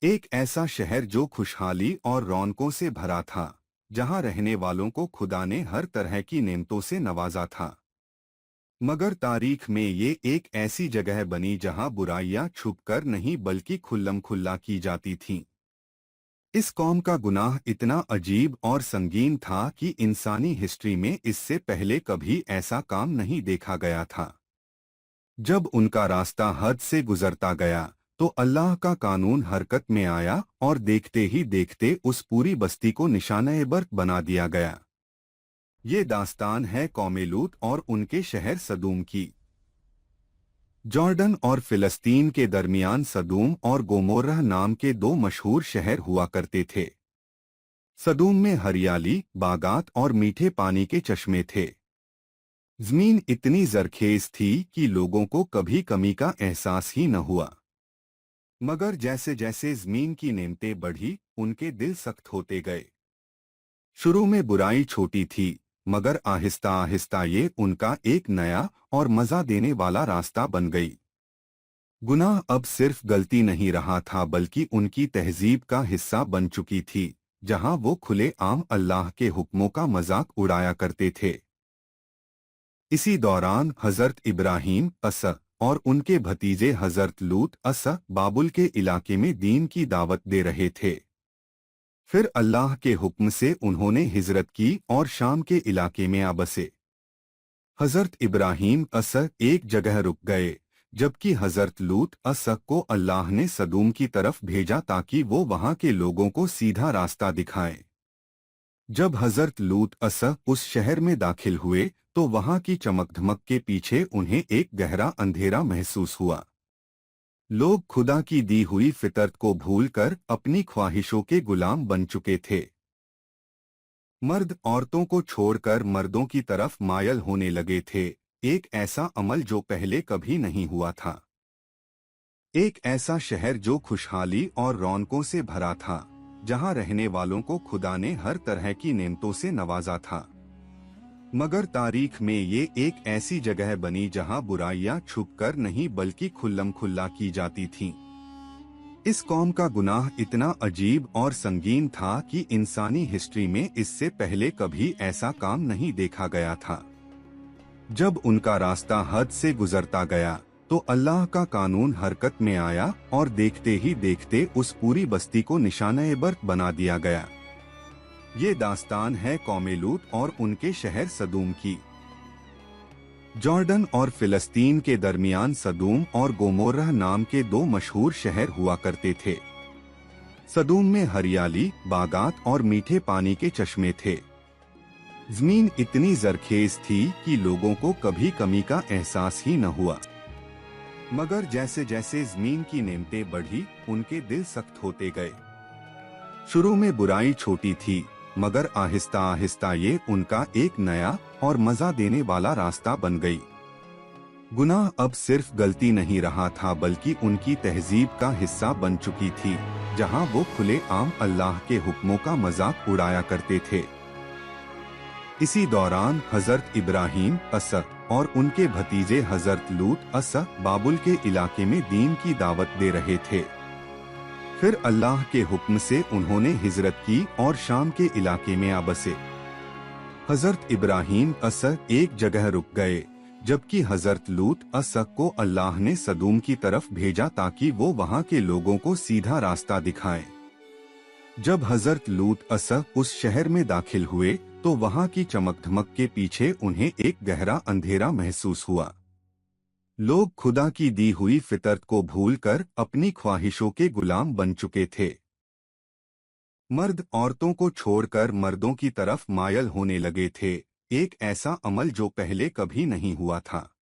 एक ऐसा शहर जो खुशहाली और रौनकों से भरा था, जहां रहने वालों को खुदा ने हर तरह की नेमतों से नवाजा था। मगर तारीख में ये एक ऐसी जगह बनी जहां बुराइयां छुपकर नहीं बल्कि खुल्लम खुल्ला की जाती थीं। इस कौम का गुनाह इतना अजीब और संगीन था कि इंसानी हिस्ट्री में इससे पहले कभी ऐसा काम नहीं देखा गया था। जब उनका रास्ता हद से गुजरता गया तो अल्लाह का कानून हरकत में आया और देखते ही देखते उस पूरी बस्ती को निशाना-ए-बर्क बना दिया गया। ये दास्तान है कौमे लूत और उनके शहर सदूम की। जॉर्डन और फिलिस्तीन के दरमियान सदूम और गोमोर्रा नाम के दो मशहूर शहर हुआ करते थे। सदूम में हरियाली, बागात और मीठे पानी के चश्मे थे। जमीन इतनी जरखेज थी कि लोगों को कभी कमी का एहसास ही न हुआ। मगर जैसे जैसे जमीन की नेमतें बढ़ी, उनके दिल सख्त होते गए। शुरू में बुराई छोटी थी, मगर आहिस्ता आहिस्ता ये उनका एक नया और मजा देने वाला रास्ता बन गई। गुनाह अब सिर्फ गलती नहीं रहा था बल्कि उनकी तहजीब का हिस्सा बन चुकी थी, जहां वो खुले आम अल्लाह के हुक्मों का मजाक उड़ाया करते थे। इसी दौरान हजरत इब्राहीम और उनके भतीजे हजरत लूत बाबुल के इलाके में दीन की दावत दे रहे थे। फिर अल्लाह के हुक्म से उन्होंने हिजरत की और शाम के इलाके में आ बसे। हजरत इब्राहीम एक जगह रुक गए, जबकि हजरत लूत को अल्लाह ने सदूम की तरफ भेजा ताकि वो वहां के लोगों को सीधा रास्ता दिखाएं। जब हजरत लूत उस शहर में दाखिल हुए तो वहां की चमक-धमक के पीछे उन्हें एक गहरा अंधेरा महसूस हुआ। लोग खुदा की दी हुई फितरत को भूलकर अपनी ख्वाहिशों के गुलाम बन चुके थे। मर्द औरतों को छोड़कर मर्दों की तरफ मायल होने लगे थे, एक ऐसा अमल जो पहले कभी नहीं हुआ था। एक ऐसा शहर जो खुशहाली और रौनकों से भरा था, जहां रहने वालों को खुदा ने हर तरह की नेमतों से नवाजा था। मगर तारीख में ये एक ऐसी जगह बनी जहां बुराइयां छुपकर नहीं बल्कि खुल्लम खुल्ला की जाती थीं। इस कौम का गुनाह इतना अजीब और संगीन था कि इंसानी हिस्ट्री में इससे पहले कभी ऐसा काम नहीं देखा गया था। जब उनका रास्ता हद से गुजरता गया तो अल्लाह का कानून हरकत में आया और देखते ही देखते उस पूरी बस्ती को निशाना-ए-बर्क बना दिया गया। ये दास्तान है कौमे लूत और उनके शहर सदूम की। जॉर्डन और फिलिस्तीन के दरमियान सदूम और गोमोर्रा नाम के दो मशहूर शहर हुआ करते थे। सदूम में हरियाली, बागात और मीठे पानी के चश्मे थे। जमीन इतनी जरखेज थी कि लोगों को कभी कमी का एहसास ही न हुआ। मगर जैसे जैसे जमीन की नेमतें बढ़ी, उनके दिल सख्त होते गए। शुरू में बुराई छोटी थी, मगर आहिस्ता आहिस्ता ये उनका एक नया और मजा देने वाला रास्ता बन गई। गुनाह अब सिर्फ गलती नहीं रहा था बल्कि उनकी तहजीब का हिस्सा बन चुकी थी, जहां वो खुले आम अल्लाह के हुक्मों का मजाक उड़ाया करते थे। इसी दौरान हजरत इब्राहीम और उनके भतीजे हजरत लूत बाबुल के इलाके में दीन की दावत दे रहे थे। फिर अल्लाह के हुक्म से उन्होंने हिजरत की और शाम के इलाके में आ बसे। हजरत इब्राहीम एक जगह रुक गए, जबकि हजरत लूत को अल्लाह ने सदूम की तरफ भेजा ताकि वो वहां के लोगों को सीधा रास्ता दिखाएं। जब हजरत लूत उस शहर में दाखिल हुए तो वहां की चमक-धमक के पीछे उन्हें एक गहरा अंधेरा महसूस हुआ। लोग खुदा की दी हुई फितरत को भूलकर अपनी ख्वाहिशों के गुलाम बन चुके थे। मर्द औरतों को छोड़कर मर्दों की तरफ मायल होने लगे थे, एक ऐसा अमल जो पहले कभी नहीं हुआ था।